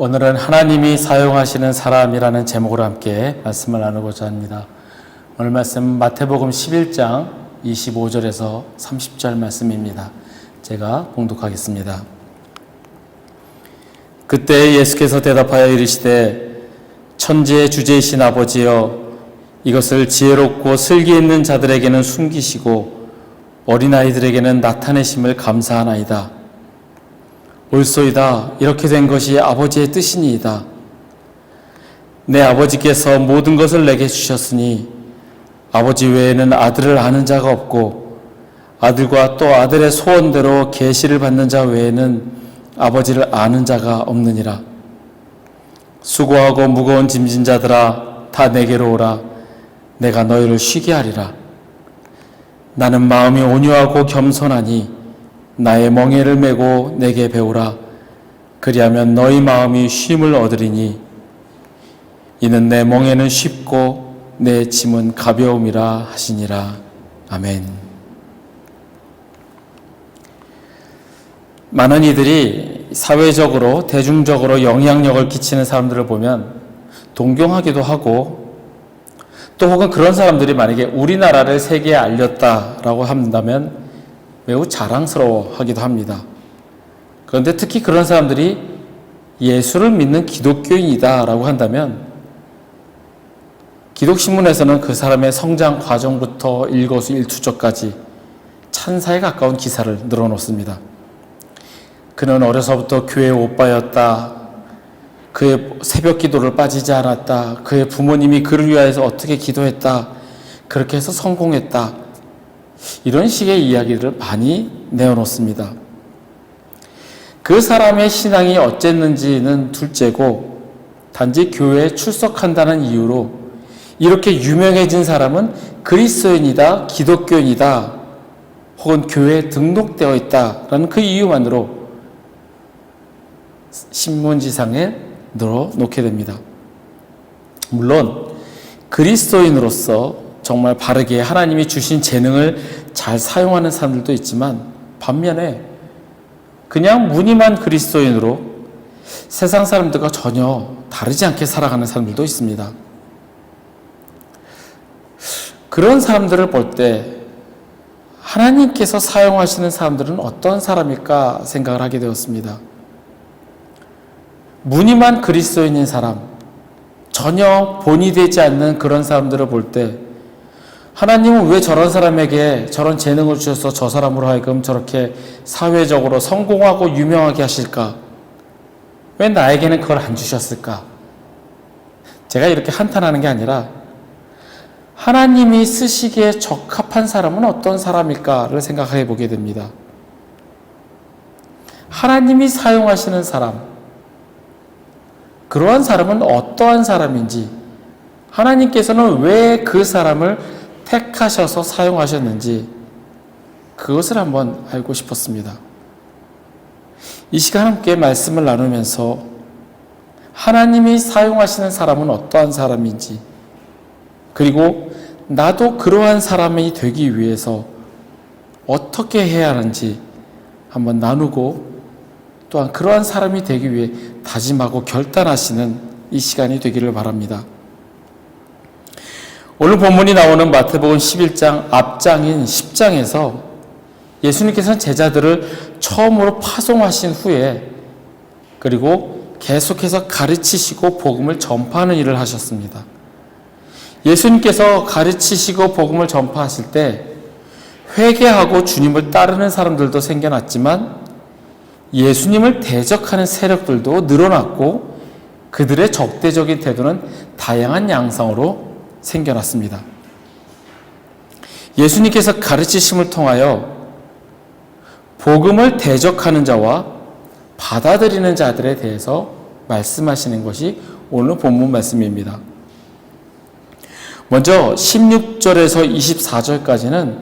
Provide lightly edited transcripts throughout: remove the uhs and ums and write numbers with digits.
오늘은 하나님이 사용하시는 사람이라는 제목으로 함께 말씀을 나누고자 합니다. 오늘 말씀 마태복음 11장 25절에서 30절 말씀입니다. 제가 봉독하겠습니다. 그때 예수께서 대답하여 이르시되 천지의 주제이신 아버지여, 이것을 지혜롭고 슬기 있는 자들에게는 숨기시고 어린아이들에게는 나타내심을 감사하나이다. 옳소이다. 이렇게 된 것이 아버지의 뜻이니이다. 내 아버지께서 모든 것을 내게 주셨으니 아버지 외에는 아들을 아는 자가 없고 아들과 또 아들의 소원대로 계시를 받는 자 외에는 아버지를 아는 자가 없느니라. 수고하고 무거운 짐진 자들아, 다 내게로 오라. 내가 너희를 쉬게 하리라. 나는 마음이 온유하고 겸손하니 나의 멍에를 메고 내게 배우라. 그리하면 너희 마음이 쉼을 얻으리니 이는 내 멍에는 쉽고 내 짐은 가벼움이라 하시니라. 아멘. 많은 이들이 사회적으로 대중적으로 영향력을 끼치는 사람들을 보면 동경하기도 하고, 또 혹은 그런 사람들이 만약에 우리나라를 세계에 알렸다라고 한다면 매우 자랑스러워하기도 합니다. 그런데 특히 그런 사람들이 예수를 믿는 기독교인이다라고 한다면 기독신문에서는 그 사람의 성장 과정부터 일거수일투족까지 찬사에 가까운 기사를 늘어놓습니다. 그는 어려서부터 교회 오빠였다. 그의 새벽 기도를 빠지지 않았다. 그의 부모님이 그를 위하여서 어떻게 기도했다. 그렇게 해서 성공했다. 이런 식의 이야기를 많이 내어놓습니다. 그 사람의 신앙이 어쨌는지는 둘째고, 단지 교회에 출석한다는 이유로 이렇게 유명해진 사람은 그리스도인이다, 기독교인이다, 혹은 교회에 등록되어 있다라는 그 이유만으로 신문지상에 넣어놓게 됩니다. 물론 그리스도인으로서 정말 바르게 하나님이 주신 재능을 잘 사용하는 사람들도 있지만, 반면에 그냥 무늬만 그리스도인으로 세상 사람들과 전혀 다르지 않게 살아가는 사람들도 있습니다. 그런 사람들을 볼 때 하나님께서 사용하시는 사람들은 어떤 사람일까 생각을 하게 되었습니다. 무늬만 그리스도인인 사람, 전혀 본이 되지 않는 그런 사람들을 볼 때 하나님은 왜 저런 사람에게 저런 재능을 주셔서 저 사람으로 하여금 저렇게 사회적으로 성공하고 유명하게 하실까? 왜 나에게는 그걸 안 주셨을까? 제가 이렇게 한탄하는 게 아니라 하나님이 쓰시기에 적합한 사람은 어떤 사람일까를 생각해 보게 됩니다. 하나님이 사용하시는 사람, 그러한 사람은 어떠한 사람인지, 하나님께서는 왜 그 사람을 택하셔서 사용하셨는지, 그것을 한번 알고 싶었습니다. 이 시간 함께 말씀을 나누면서 하나님이 사용하시는 사람은 어떠한 사람인지, 그리고 나도 그러한 사람이 되기 위해서 어떻게 해야 하는지 한번 나누고, 또한 그러한 사람이 되기 위해 다짐하고 결단하시는 이 시간이 되기를 바랍니다. 오늘 본문이 나오는 마태복음 11장 앞장인 10장에서 예수님께서는 제자들을 처음으로 파송하신 후에, 그리고 계속해서 가르치시고 복음을 전파하는 일을 하셨습니다. 예수님께서 가르치시고 복음을 전파하실 때 회개하고 주님을 따르는 사람들도 생겨났지만 예수님을 대적하는 세력들도 늘어났고, 그들의 적대적인 태도는 다양한 양상으로 생겨났습니다. 예수님께서 가르치심을 통하여 복음을 대적하는 자와 받아들이는 자들에 대해서 말씀하시는 것이 오늘 본문 말씀입니다. 먼저 16절에서 24절까지는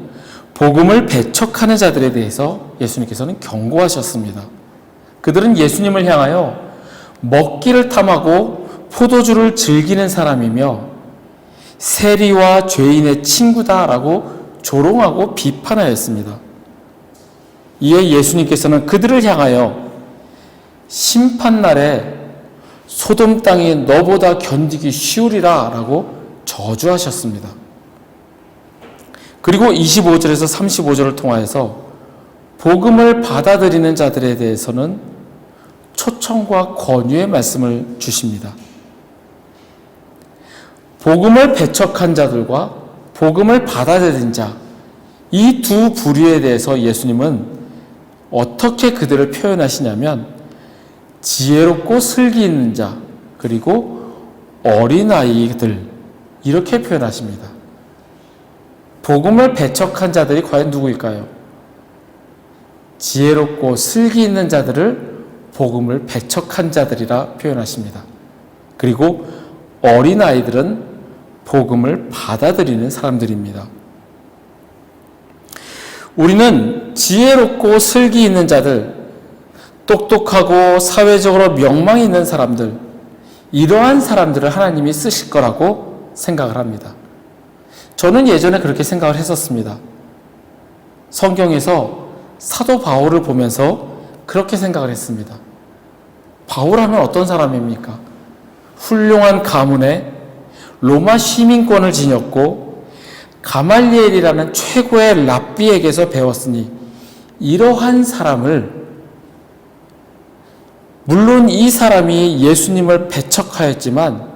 복음을 배척하는 자들에 대해서 예수님께서는 경고하셨습니다. 그들은 예수님을 향하여 먹기를 탐하고 포도주를 즐기는 사람이며 세리와 죄인의 친구다라고 조롱하고 비판하였습니다. 이에 예수님께서는 그들을 향하여 심판날에 소돔 땅이 너보다 견디기 쉬우리라 라고 저주하셨습니다. 그리고 25절에서 35절을 통하여서 복음을 받아들이는 자들에 대해서는 초청과 권유의 말씀을 주십니다. 복음을 배척한 자들과 복음을 받아들인 자, 이 두 부류에 대해서 예수님은 어떻게 그들을 표현하시냐면 지혜롭고 슬기 있는 자, 그리고 어린아이들, 이렇게 표현하십니다. 복음을 배척한 자들이 과연 누구일까요? 지혜롭고 슬기 있는 자들을 복음을 배척한 자들이라 표현하십니다. 그리고 어린아이들은 복음을 받아들이는 사람들입니다. 우리는 지혜롭고 슬기 있는 자들, 똑똑하고 사회적으로 명망 있는 사람들, 이러한 사람들을 하나님이 쓰실 거라고 생각을 합니다. 저는 예전에 그렇게 생각을 했었습니다. 성경에서 사도 바울을 보면서 그렇게 생각을 했습니다. 바울하면 어떤 사람입니까? 훌륭한 가문에 로마 시민권을 지녔고 가말리엘이라는 최고의 랍비에게서 배웠으니 이러한 사람을, 물론 이 사람이 예수님을 배척하였지만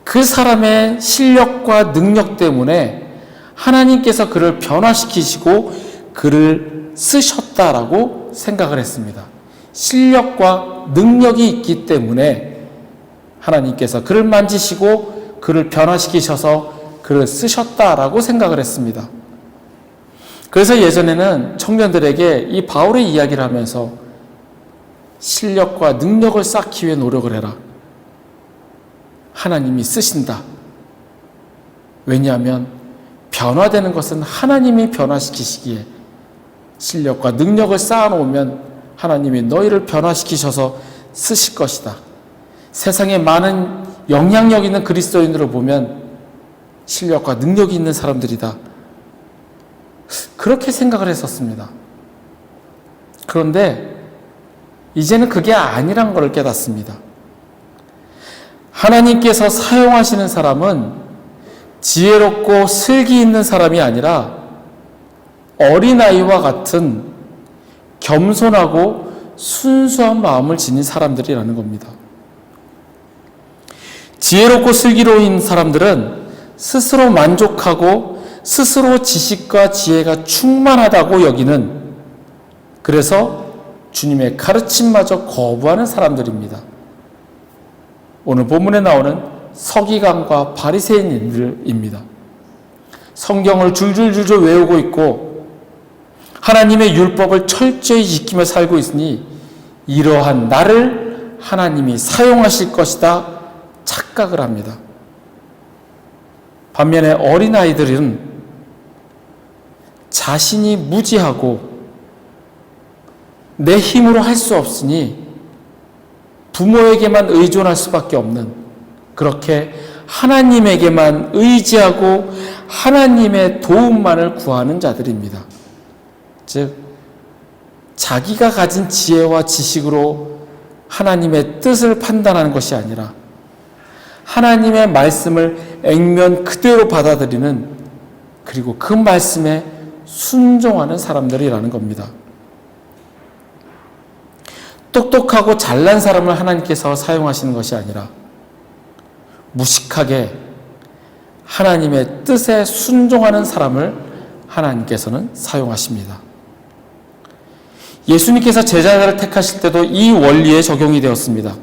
그 사람의 실력과 능력 때문에 하나님께서 그를 변화시키시고 그를 쓰셨다라고 생각을 했습니다. 실력과 능력이 있기 때문에 하나님께서 그를 만지시고 그를 변화시키셔서 그를 쓰셨다라고 생각을 했습니다. 그래서 예전에는 청년들에게 이 바울의 이야기를 하면서 실력과 능력을 쌓기 위해 노력을 해라. 하나님이 쓰신다. 왜냐하면 변화되는 것은 하나님이 변화시키시기에 실력과 능력을 쌓아놓으면 하나님이 너희를 변화시키셔서 쓰실 것이다. 세상에 많은 영향력 있는 그리스도인들을 보면 실력과 능력이 있는 사람들이다. 그렇게 생각을 했었습니다. 그런데 이제는 그게 아니란 걸 깨닫습니다. 하나님께서 사용하시는 사람은 지혜롭고 슬기 있는 사람이 아니라 어린아이와 같은 겸손하고 순수한 마음을 지닌 사람들이라는 겁니다. 지혜롭고 슬기로운 사람들은 스스로 만족하고 스스로 지식과 지혜가 충만하다고 여기는, 그래서 주님의 가르침마저 거부하는 사람들입니다. 오늘 본문에 나오는 서기관과 바리새인들입니다. 성경을 줄줄줄줄 외우고 있고 하나님의 율법을 철저히 지키며 살고 있으니 이러한 나를 하나님이 사용하실 것이다 착각을 합니다. 반면에 어린아이들은 자신이 무지하고 내 힘으로 할 수 없으니 부모에게만 의존할 수밖에 없는, 그렇게 하나님에게만 의지하고 하나님의 도움만을 구하는 자들입니다. 즉, 자기가 가진 지혜와 지식으로 하나님의 뜻을 판단하는 것이 아니라 하나님의 말씀을 액면 그대로 받아들이는, 그리고 그 말씀에 순종하는 사람들이라는 겁니다. 똑똑하고 잘난 사람을 하나님께서 사용하시는 것이 아니라 무식하게 하나님의 뜻에 순종하는 사람을 하나님께서는 사용하십니다. 예수님께서 제자들을 택하실 때도 이 원리에 적용이 되었습니다.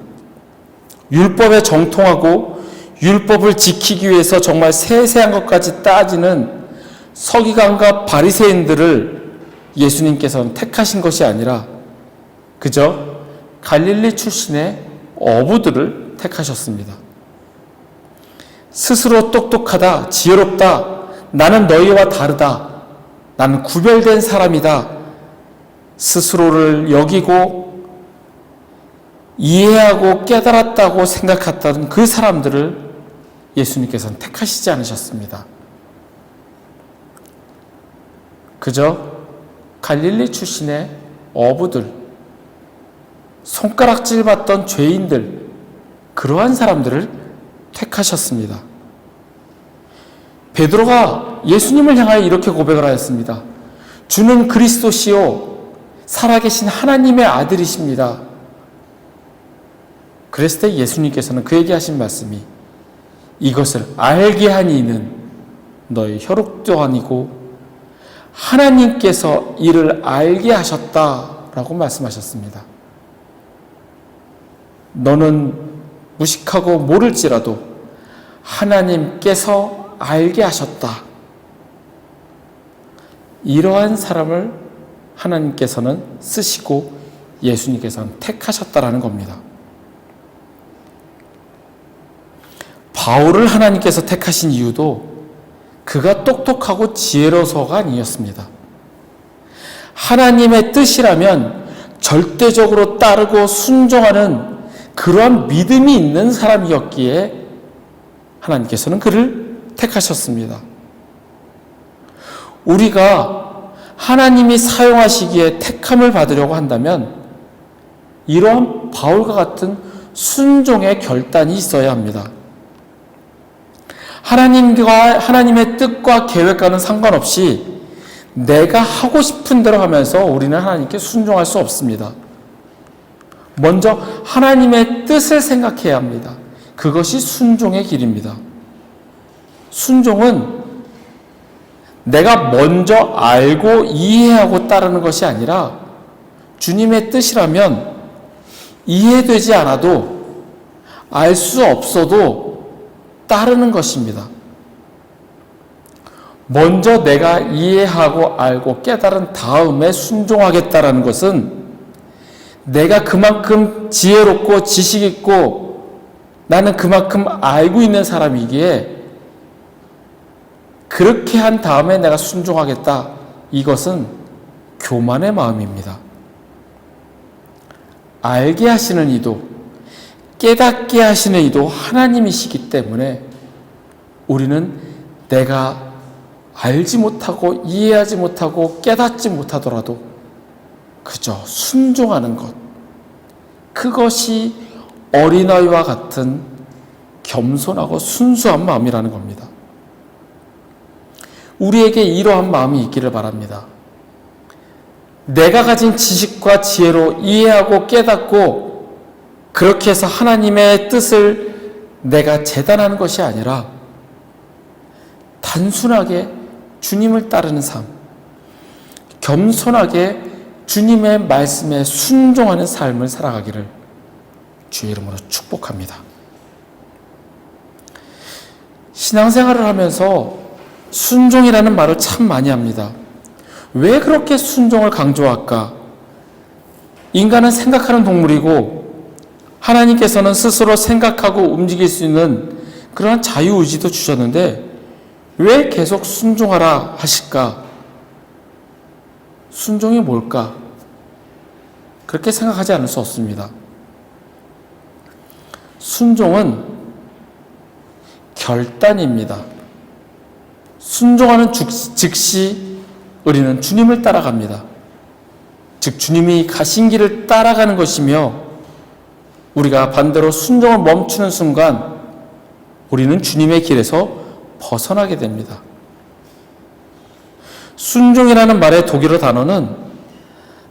율법에 정통하고 율법을 지키기 위해서 정말 세세한 것까지 따지는 서기관과 바리새인들을 예수님께서는 택하신 것이 아니라 그저 갈릴리 출신의 어부들을 택하셨습니다. 스스로 똑똑하다, 지혜롭다, 나는 너희와 다르다, 나는 구별된 사람이다, 스스로를 여기고 이해하고 깨달았다고 생각했던 그 사람들을 예수님께서는 택하시지 않으셨습니다. 그저 갈릴리 출신의 어부들, 손가락질 받던 죄인들, 그러한 사람들을 택하셨습니다. 베드로가 예수님을 향하여 이렇게 고백을 하였습니다. 주는 그리스도시요 살아계신 하나님의 아들이십니다. 그랬을 때 예수님께서는 그에게 하신 말씀이 이것을 알게 하니 이는 너의 혈육도 아니고 하나님께서 이를 알게 하셨다라고 말씀하셨습니다. 너는 무식하고 모를지라도 하나님께서 알게 하셨다. 이러한 사람을 하나님께서는 쓰시고 예수님께서는 택하셨다라는 겁니다. 바울을 하나님께서 택하신 이유도 그가 똑똑하고 지혜로서가 아니었습니다. 하나님의 뜻이라면 절대적으로 따르고 순종하는 그러한 믿음이 있는 사람이었기에 하나님께서는 그를 택하셨습니다. 우리가 하나님이 사용하시기에 택함을 받으려고 한다면 이러한 바울과 같은 순종의 결단이 있어야 합니다. 하나님의 뜻과 계획과는 상관없이 내가 하고 싶은 대로 하면서 우리는 하나님께 순종할 수 없습니다. 먼저 하나님의 뜻을 생각해야 합니다. 그것이 순종의 길입니다. 순종은 내가 먼저 알고 이해하고 따르는 것이 아니라 주님의 뜻이라면 이해되지 않아도 알 수 없어도 따르는 것입니다. 먼저 내가 이해하고 알고 깨달은 다음에 순종하겠다라는 것은 내가 그만큼 지혜롭고 지식 있고 나는 그만큼 알고 있는 사람이기에 그렇게 한 다음에 내가 순종하겠다. 이것은 교만의 마음입니다. 알게 하시는 이도 깨닫게 하시는 이도 하나님이시기 때문에 우리는 내가 알지 못하고 이해하지 못하고 깨닫지 못하더라도 그저 순종하는 것, 그것이 어린아이와 같은 겸손하고 순수한 마음이라는 겁니다. 우리에게 이러한 마음이 있기를 바랍니다. 내가 가진 지식과 지혜로 이해하고 깨닫고 그렇게 해서 하나님의 뜻을 내가 재단하는 것이 아니라 단순하게 주님을 따르는 삶, 겸손하게 주님의 말씀에 순종하는 삶을 살아가기를 주의 이름으로 축복합니다. 신앙생활을 하면서 순종이라는 말을 참 많이 합니다. 왜 그렇게 순종을 강조할까? 인간은 생각하는 동물이고 하나님께서는 스스로 생각하고 움직일 수 있는 그러한 자유의지도 주셨는데 왜 계속 순종하라 하실까? 순종이 뭘까? 그렇게 생각하지 않을 수 없습니다. 순종은 결단입니다. 순종하는 즉시 우리는 주님을 따라갑니다. 즉 주님이 가신 길을 따라가는 것이며 우리가 반대로 순종을 멈추는 순간 우리는 주님의 길에서 벗어나게 됩니다. 순종이라는 말의 독일어 단어는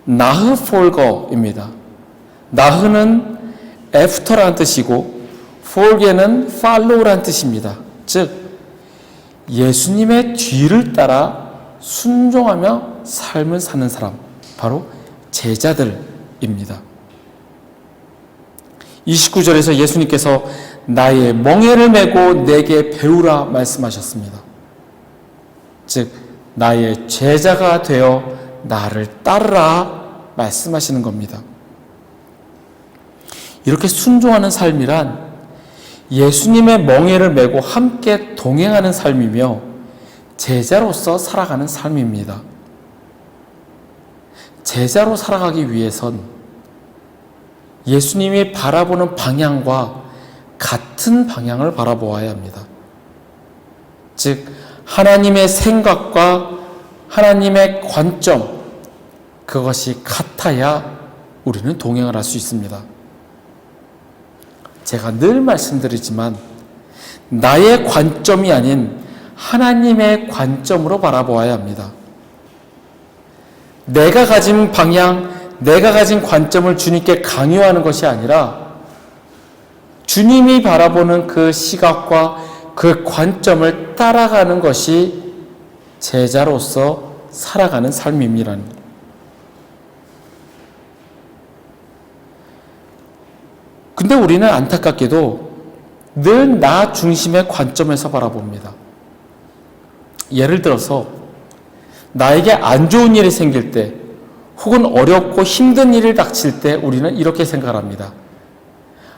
나흐폴거입니다. 나흐는 애프터라는 뜻이고 폴게는 팔로우라는 뜻입니다. 즉 예수님의 뒤를 따라 순종하며 삶을 사는 사람, 바로 제자들입니다. 29절에서 예수님께서 나의 멍에를 메고 내게 배우라 말씀하셨습니다. 즉 나의 제자가 되어 나를 따르라 말씀하시는 겁니다. 이렇게 순종하는 삶이란 예수님의 멍에를 메고 함께 동행하는 삶이며 제자로서 살아가는 삶입니다. 제자로 살아가기 위해선 예수님이 바라보는 방향과 같은 방향을 바라보아야 합니다. 즉 하나님의 생각과 하나님의 관점, 그것이 같아야 우리는 동행을 할 수 있습니다. 제가 늘 말씀드리지만 나의 관점이 아닌 하나님의 관점으로 바라보아야 합니다. 내가 가진 방향, 내가 가진 관점을 주님께 강요하는 것이 아니라 주님이 바라보는 그 시각과 그 관점을 따라가는 것이 제자로서 살아가는 삶입니다. 근데 우리는 안타깝게도 늘 나 중심의 관점에서 바라봅니다. 예를 들어서 나에게 안 좋은 일이 생길 때 혹은 어렵고 힘든 일이 닥칠 때 우리는 이렇게 생각합니다.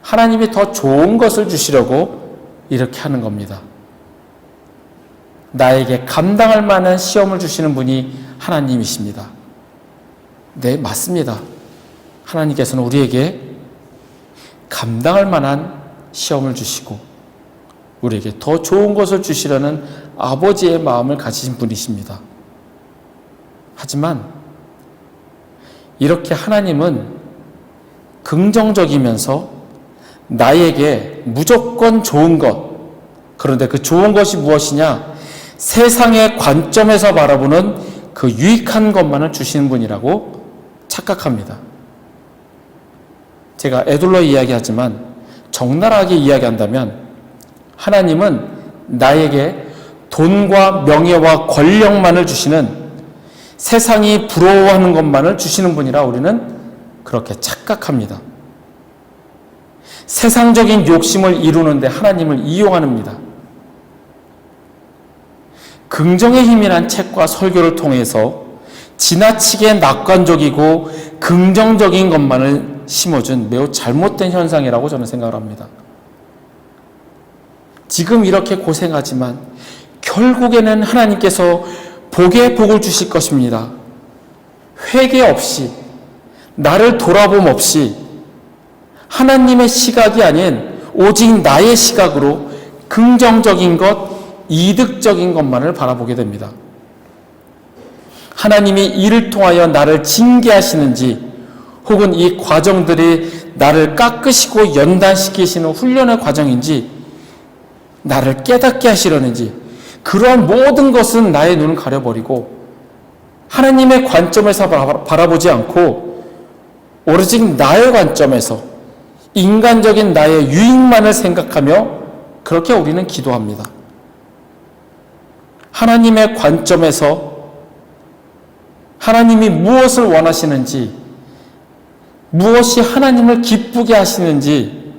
하나님이 더 좋은 것을 주시려고 이렇게 하는 겁니다. 나에게 감당할 만한 시험을 주시는 분이 하나님이십니다. 네, 맞습니다. 하나님께서는 우리에게 감당할 만한 시험을 주시고 우리에게 더 좋은 것을 주시려는 아버지의 마음을 가지신 분이십니다. 하지만 이렇게 하나님은 긍정적이면서 나에게 무조건 좋은 것, 그런데 그 좋은 것이 무엇이냐? 세상의 관점에서 바라보는 그 유익한 것만을 주시는 분이라고 착각합니다. 제가 애둘러 이야기하지만 적나라하게 이야기한다면 하나님은 나에게 돈과 명예와 권력만을 주시는 세상이 부러워하는 것만을 주시는 분이라 우리는 그렇게 착각합니다. 세상적인 욕심을 이루는데 하나님을 이용합니다. 긍정의 힘이란 책과 설교를 통해서 지나치게 낙관적이고 긍정적인 것만을 심어준 매우 잘못된 현상이라고 저는 생각을 합니다. 지금 이렇게 고생하지만 결국에는 하나님께서 복의 복을 주실 것입니다. 회개 없이, 나를 돌아봄 없이 하나님의 시각이 아닌 오직 나의 시각으로 긍정적인 것, 이득적인 것만을 바라보게 됩니다. 하나님이 이를 통하여 나를 징계하시는지 혹은 이 과정들이 나를 깎으시고 연단시키시는 훈련의 과정인지 나를 깨닫게 하시려는지 그러한 모든 것은 나의 눈을 가려버리고 하나님의 관점에서 바라보지 않고 오로지 나의 관점에서 인간적인 나의 유익만을 생각하며 그렇게 우리는 기도합니다. 하나님의 관점에서 하나님이 무엇을 원하시는지, 무엇이 하나님을 기쁘게 하시는지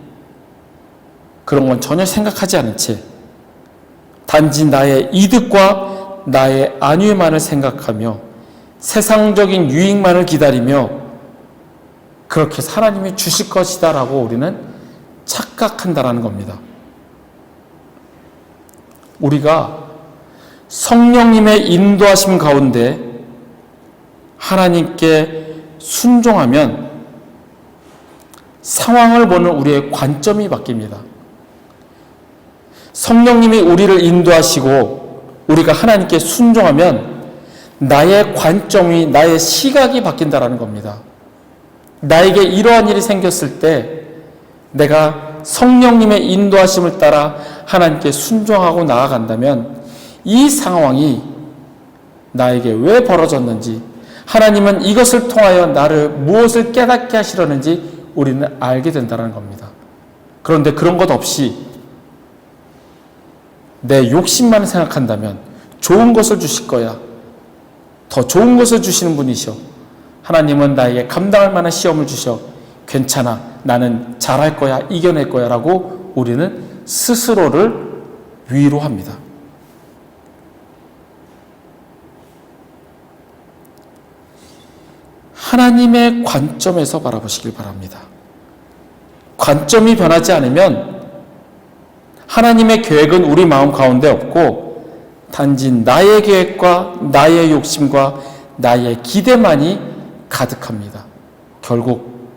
그런 건 전혀 생각하지 않은 채 단지 나의 이득과 나의 안위만을 생각하며 세상적인 유익만을 기다리며 그렇게 하나님이 주실 것이다 라고 우리는 착각한다라는 겁니다. 우리가 성령님의 인도하심 가운데 하나님께 순종하면 상황을 보는 우리의 관점이 바뀝니다. 성령님이 우리를 인도하시고 우리가 하나님께 순종하면 나의 관점이, 나의 시각이 바뀐다라는 겁니다. 나에게 이러한 일이 생겼을 때 내가 성령님의 인도하심을 따라 하나님께 순종하고 나아간다면 이 상황이 나에게 왜 벌어졌는지, 하나님은 이것을 통하여 나를 무엇을 깨닫게 하시려는지 우리는 알게 된다는 겁니다. 그런데 그런 것 없이 내 욕심만 생각한다면 좋은 것을 주실 거야, 더 좋은 것을 주시는 분이셔, 하나님은 나에게 감당할 만한 시험을 주셔, 괜찮아, 나는 잘할 거야, 이겨낼 거야 라고 우리는 스스로를 위로합니다. 하나님의 관점에서 바라보시길 바랍니다. 관점이 변하지 않으면 하나님의 계획은 우리 마음 가운데 없고 단지 나의 계획과 나의 욕심과 나의 기대만이 가득합니다. 결국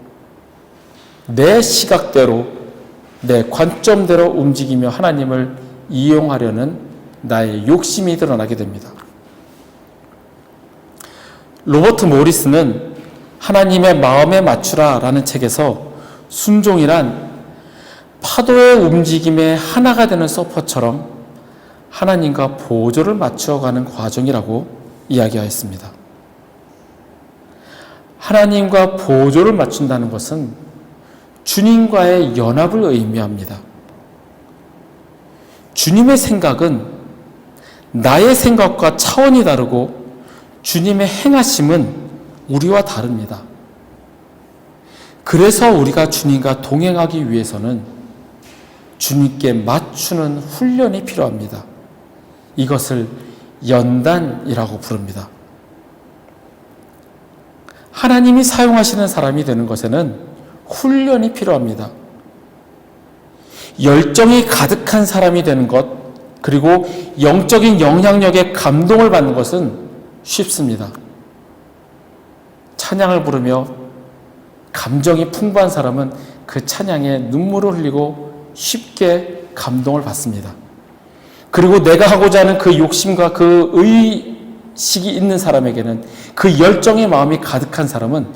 내 시각대로, 내 관점대로 움직이며 하나님을 이용하려는 나의 욕심이 드러나게 됩니다. 로버트 모리스는 하나님의 마음에 맞추라 라는 책에서 순종이란 파도의 움직임에 하나가 되는 서퍼처럼 하나님과 보조를 맞추어가는 과정이라고 이야기하였습니다. 하나님과 보조를 맞춘다는 것은 주님과의 연합을 의미합니다. 주님의 생각은 나의 생각과 차원이 다르고 주님의 행하심은 우리와 다릅니다. 그래서 우리가 주님과 동행하기 위해서는 주님께 맞추는 훈련이 필요합니다. 이것을 연단이라고 부릅니다. 하나님이 사용하시는 사람이 되는 것에는 훈련이 필요합니다. 열정이 가득한 사람이 되는 것, 그리고 영적인 영향력에 감동을 받는 것은 쉽습니다. 찬양을 부르며 감정이 풍부한 사람은 그 찬양에 눈물을 흘리고 쉽게 감동을 받습니다. 그리고 내가 하고자 하는 그 욕심과 그 의식이 있는 사람에게는, 그 열정의 마음이 가득한 사람은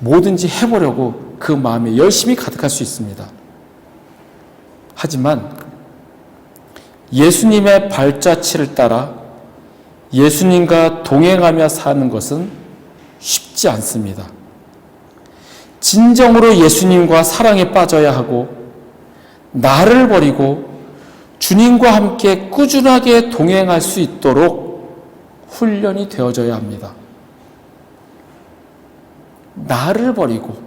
뭐든지 해보려고 그 마음에 열심히 가득할 수 있습니다. 하지만 예수님의 발자취를 따라 예수님과 동행하며 사는 것은 쉽지 않습니다. 진정으로 예수님과 사랑에 빠져야 하고 나를 버리고 주님과 함께 꾸준하게 동행할 수 있도록 훈련이 되어져야 합니다. 나를 버리고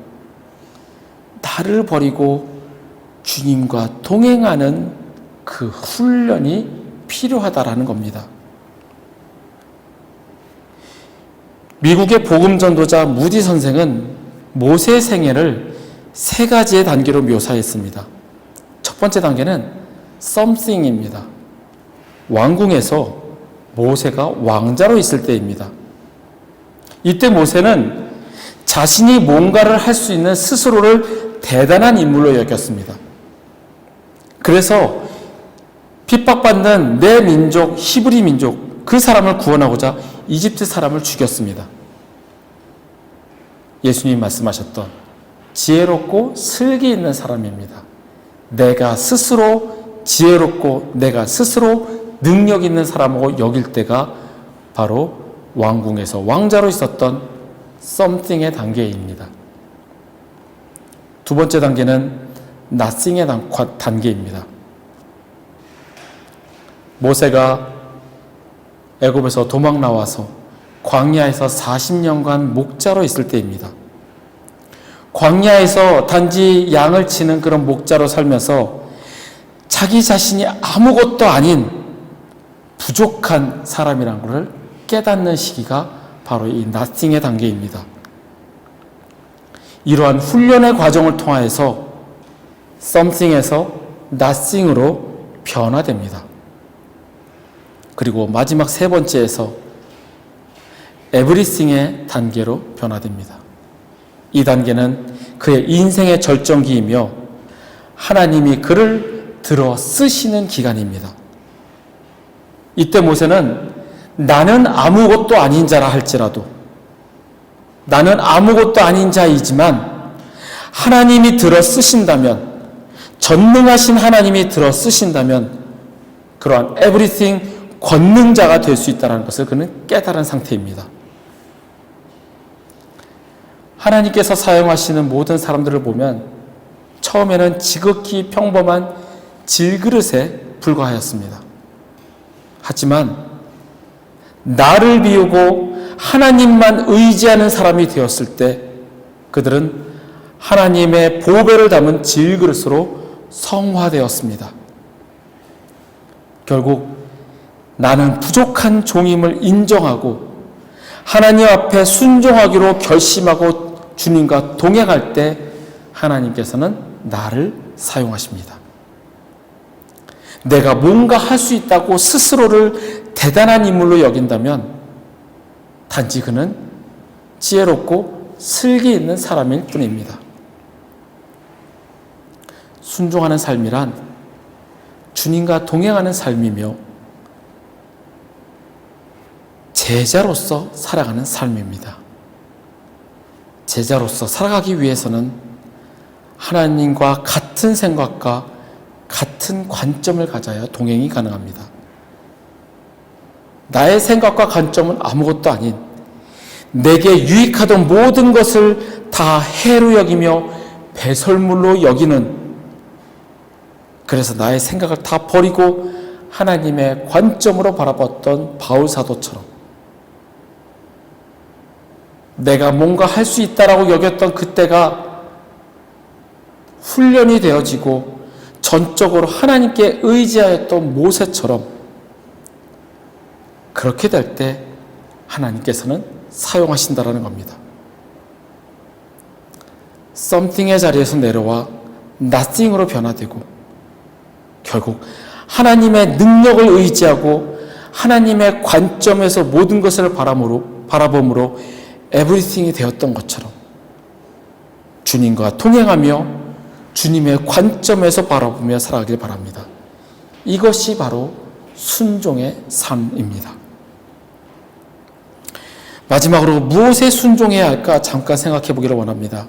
주님과 동행하는 그 훈련이 필요하다라는 겁니다. 미국의 복음 전도자 무디 선생은 모세의 생애를 세 가지의 단계로 묘사했습니다. 첫 번째 단계는 something입니다. 왕궁에서 모세가 왕자로 있을 때입니다. 이때 모세는 자신이 뭔가를 할 수 있는 스스로를 대단한 인물로 여겼습니다. 그래서 핍박받는 내 민족, 히브리 민족, 그 사람을 구원하고자 이집트 사람을 죽였습니다. 예수님이 말씀하셨던 지혜롭고 슬기 있는 사람입니다. 내가 스스로 지혜롭고 내가 스스로 능력 있는 사람으로 여길 때가 바로 왕궁에서 왕자로 있었던 something의 단계입니다. 두 번째 단계는 nothing의 단계입니다. 모세가 애굽에서 도망 나와서 광야에서 40년간 목자로 있을 때입니다. 광야에서 단지 양을 치는 그런 목자로 살면서 자기 자신이 아무것도 아닌 부족한 사람이라는 것을 깨닫는 시기가 바로 이 nothing의 단계입니다. 이러한 훈련의 과정을 통하여서 something에서 nothing으로 변화됩니다. 그리고 마지막 세 번째에서 everything의 단계로 변화됩니다. 이 단계는 그의 인생의 절정기이며 하나님이 그를 들어 쓰시는 기간입니다. 이때 모세는 나는 아무것도 아닌 자라 할지라도, 나는 아무것도 아닌 자이지만 하나님이 들어 쓰신다면, 전능하신 하나님이 들어 쓰신다면 그러한 everything 권능자가 될 수 있다는 것을 그는 깨달은 상태입니다. 하나님께서 사용하시는 모든 사람들을 보면 처음에는 지극히 평범한 질그릇에 불과하였습니다. 하지만 나를 비우고 하나님만 의지하는 사람이 되었을 때 그들은 하나님의 보배를 담은 질그릇으로 성화되었습니다. 결국 나는 부족한 종임을 인정하고 하나님 앞에 순종하기로 결심하고 주님과 동행할 때 하나님께서는 나를 사용하십니다. 내가 뭔가 할 수 있다고 스스로를 대단한 인물로 여긴다면 단지 그는 지혜롭고 슬기 있는 사람일 뿐입니다. 순종하는 삶이란 주님과 동행하는 삶이며 제자로서 살아가는 삶입니다. 제자로서 살아가기 위해서는 하나님과 같은 생각과 같은 관점을 가져야 동행이 가능합니다. 나의 생각과 관점은 아무것도 아닌 내게 유익하던 모든 것을 다 해로 여기며 배설물로 여기는, 그래서 나의 생각을 다 버리고 하나님의 관점으로 바라봤던 바울 사도처럼 내가 뭔가 할 수 있다라고 여겼던 그때가 훈련이 되어지고 전적으로 하나님께 의지하였던 모세처럼 그렇게 될 때 하나님께서는 사용하신다라는 겁니다. something의 자리에서 내려와 nothing으로 변화되고 결국 하나님의 능력을 의지하고 하나님의 관점에서 모든 것을 바라봄으로 everything이 되었던 것처럼 주님과 동행하며 주님의 관점에서 바라보며 살아가길 바랍니다. 이것이 바로 순종의 삶입니다. 마지막으로 무엇에 순종해야 할까 잠깐 생각해 보기를 원합니다.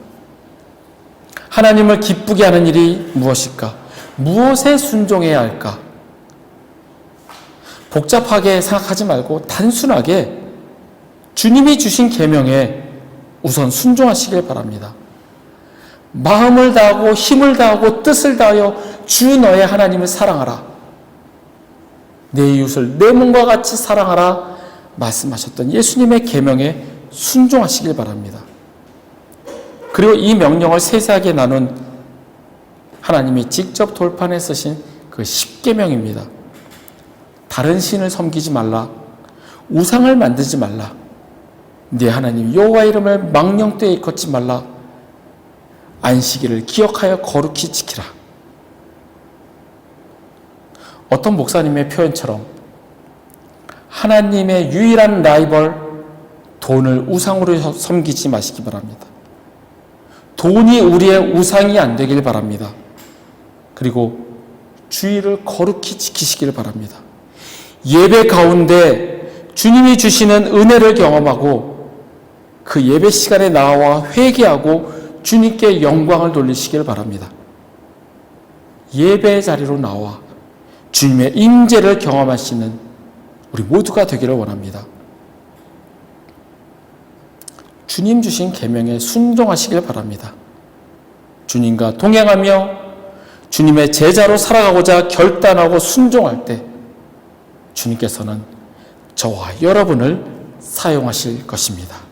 하나님을 기쁘게 하는 일이 무엇일까? 무엇에 순종해야 할까? 복잡하게 생각하지 말고 단순하게 주님이 주신 계명에 우선 순종하시길 바랍니다. 마음을 다하고 힘을 다하고 뜻을 다하여 주 너의 하나님을 사랑하라. 내 이웃을 내 몸과 같이 사랑하라 말씀하셨던 예수님의 계명에 순종하시길 바랍니다. 그리고 이 명령을 세세하게 나눈 하나님이 직접 돌판에 쓰신 그 10계명입니다. 다른 신을 섬기지 말라. 우상을 만들지 말라. 네 하나님 여호와 이름을 망령되이 일컫지 말라. 안식일을 기억하여 거룩히 지키라. 어떤 목사님의 표현처럼 하나님의 유일한 라이벌 돈을 우상으로 섬기지 마시기 바랍니다. 돈이 우리의 우상이 안 되길 바랍니다. 그리고 주의를 거룩히 지키시길 바랍니다. 예배 가운데 주님이 주시는 은혜를 경험하고 그 예배 시간에 나와 회개하고 주님께 영광을 돌리시길 바랍니다. 예배 자리로 나와 주님의 임재를 경험하시는 우리 모두가 되기를 원합니다. 주님 주신 계명에 순종하시길 바랍니다. 주님과 동행하며 주님의 제자로 살아가고자 결단하고 순종할 때 주님께서는 저와 여러분을 사용하실 것입니다.